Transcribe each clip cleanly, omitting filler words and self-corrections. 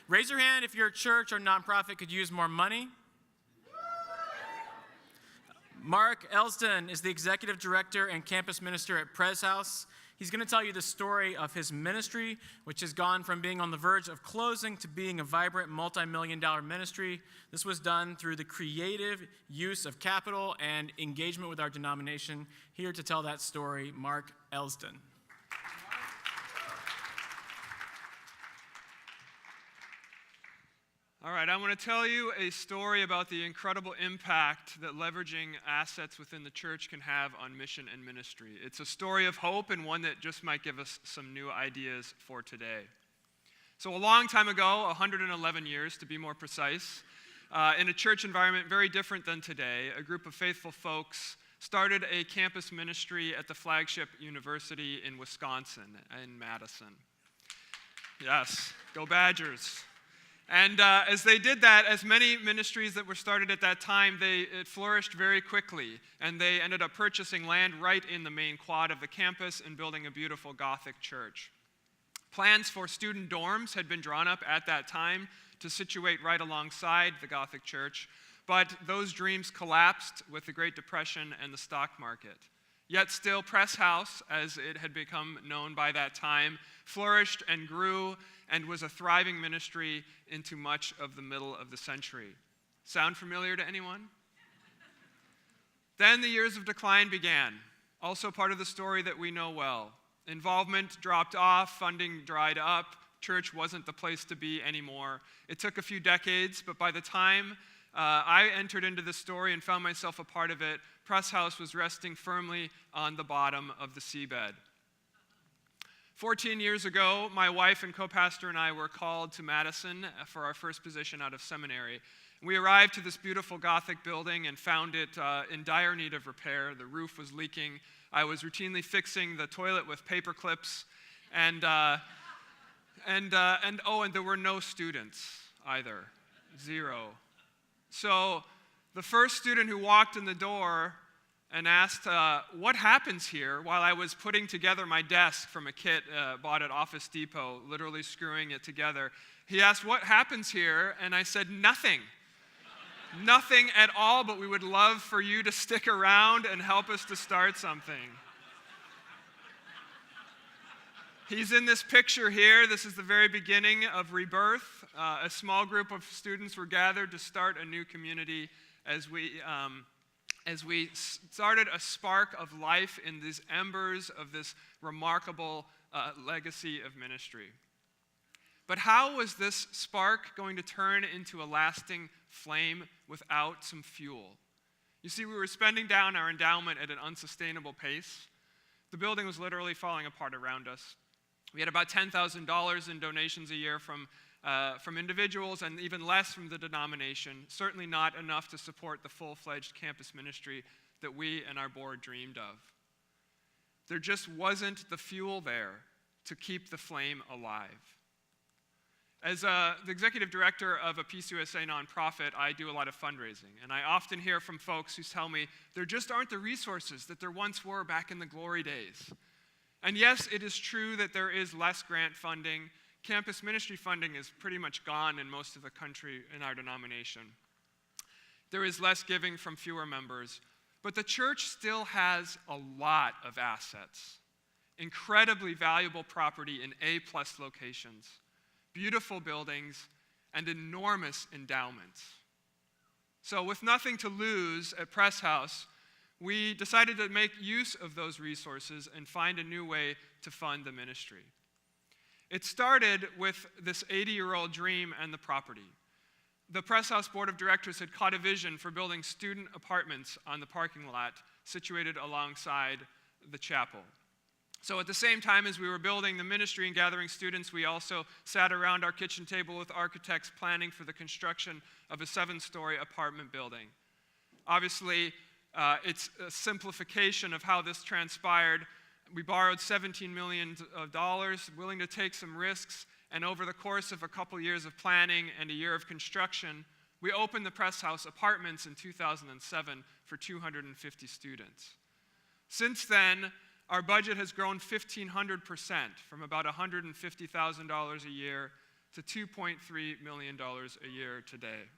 Raise your hand if your church or nonprofit could use more money. Mark Elsdon is the executive director and campus minister at Pres House. He's going to tell you the story of his ministry, which has gone from being on the verge of closing to being a vibrant multi-million-dollar ministry. This was done through the creative use of capital and engagement with our denomination. Here to tell that story, Mark Elsdon. All right, I want to tell you a story about the incredible impact that leveraging assets within the church can have on mission and ministry. It's a story of hope and one that just might give us some new ideas for today. So a long time ago, 111 years to be more precise, in a church environment very different than today, a group of faithful folks started a campus ministry at the flagship university in Wisconsin, in Madison. Yes, go Badgers. And as they did that, as many ministries that were started at that time, it flourished very quickly. And they ended up purchasing land right in the main quad of the campus and building a beautiful Gothic church. Plans for student dorms had been drawn up at that time to situate right alongside the Gothic church, but those dreams collapsed with the Great Depression and the stock market. Yet still, Pres House, as it had become known by that time, flourished and grew and was a thriving ministry into much of the middle of the century. Sound familiar to anyone? Then the years of decline began, also part of the story that we know well. Involvement dropped off, funding dried up, church wasn't the place to be anymore. It took a few decades, but by the time I entered into this story and found myself a part of it, Pres House was resting firmly on the bottom of the seabed. 14 years ago, my wife and co-pastor and I were called to Madison for our first position out of seminary. We arrived to this beautiful Gothic building and found it in dire need of repair. The roof was leaking. I was routinely fixing the toilet with paper clips, and there were no students either, 0. So the first student who walked in the door and asked what happens here, while I was putting together my desk from a kit bought at Office Depot, literally screwing it together. He asked, "What happens here?" And I said, "Nothing. Nothing at all, but we would love for you to stick around and help us to start something." He's in this picture here. This is the very beginning of Rebirth. A small group of students were gathered to start a new community as we started a spark of life in these embers of this remarkable legacy of ministry. But how was this spark going to turn into a lasting flame without some fuel? You see, we were spending down our endowment at an unsustainable pace. The building was literally falling apart around us. We had about $10,000 in donations a year from individuals and even less from the denomination, certainly not enough to support the full-fledged campus ministry that we and our board dreamed of. There just wasn't the fuel there to keep the flame alive. As the executive director of a PCUSA nonprofit, I do a lot of fundraising, and I often hear from folks who tell me there just aren't the resources that there once were back in the glory days. And yes, it is true that there is less grant funding. Campus ministry funding is pretty much gone in most of the country in our denomination. There is less giving from fewer members, but the church still has a lot of assets, incredibly valuable property in A-plus locations, beautiful buildings, and enormous endowments. So with nothing to lose at Pres House, we decided to make use of those resources and find a new way to fund the ministry. It started with this 80-year-old dream and the property. The Pres House Board of Directors had caught a vision for building student apartments on the parking lot situated alongside the chapel. So at the same time as we were building the ministry and gathering students, we also sat around our kitchen table with architects planning for the construction of a 7-story apartment building. Obviously, it's a simplification of how this transpired. We borrowed $17 million, willing to take some risks, and over the course of a couple years of planning and a year of construction, we opened the Pres House Apartments in 2007 for 250 students. Since then, our budget has grown 1,500%, from about $150,000 a year to $2.3 million a year today.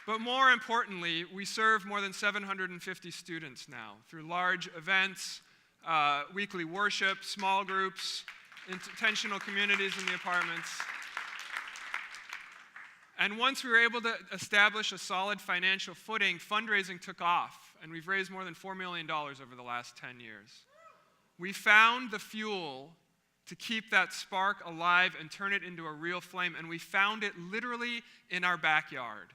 But more importantly, we serve more than 750 students now through large events, weekly worship, small groups, intentional communities in the apartments. And once we were able to establish a solid financial footing, fundraising took off, and we've raised more than $4 million over the last 10 years. We found the fuel to keep that spark alive and turn it into a real flame, and we found it literally in our backyard.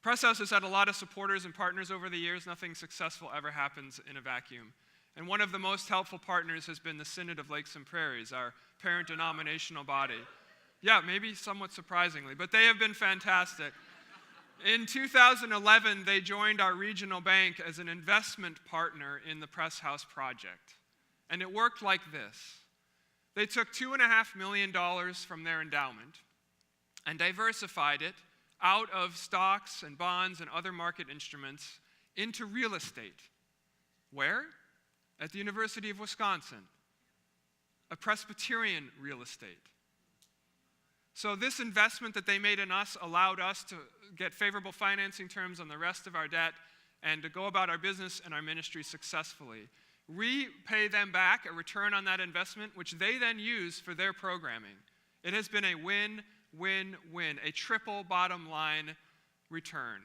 Press House has had a lot of supporters and partners over the years. Nothing successful ever happens in a vacuum. And one of the most helpful partners has been the Synod of Lakes and Prairies, our parent denominational body. Yeah, maybe somewhat surprisingly, but they have been fantastic. In 2011, they joined our regional bank as an investment partner in the Press House project. And it worked like this. They took $2.5 million from their endowment and diversified it out of stocks and bonds and other market instruments into real estate. Where? At the University of Wisconsin, a Presbyterian real estate. So this investment that they made in us allowed us to get favorable financing terms on the rest of our debt and to go about our business and our ministry successfully. We pay them back a return on that investment, which they then use for their programming. It has been a win-win-win, a triple bottom line return.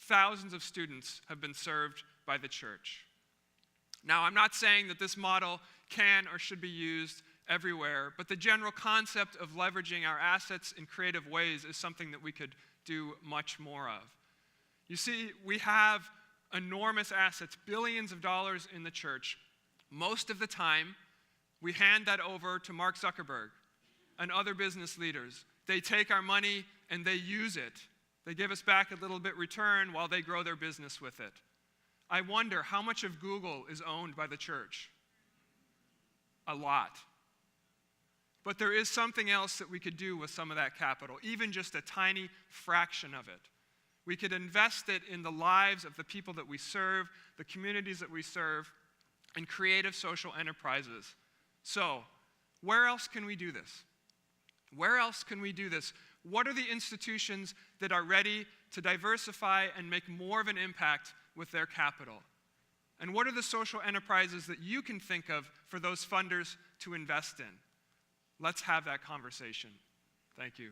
Thousands of students have been served by the church. Now, I'm not saying that this model can or should be used everywhere, but the general concept of leveraging our assets in creative ways is something that we could do much more of. You see, we have enormous assets, billions of dollars in the church. Most of the time, we hand that over to Mark Zuckerberg and other business leaders. They take our money and they use it. They give us back a little bit return while they grow their business with it. I wonder how much of Google is owned by the church? A lot. But there is something else that we could do with some of that capital, even just a tiny fraction of it. We could invest it in the lives of the people that we serve, the communities that we serve, and creative social enterprises. So, where else can we do this? Where else can we do this? What are the institutions that are ready to diversify and make more of an impact with their capital? And what are the social enterprises that you can think of for those funders to invest in? Let's have that conversation. Thank you.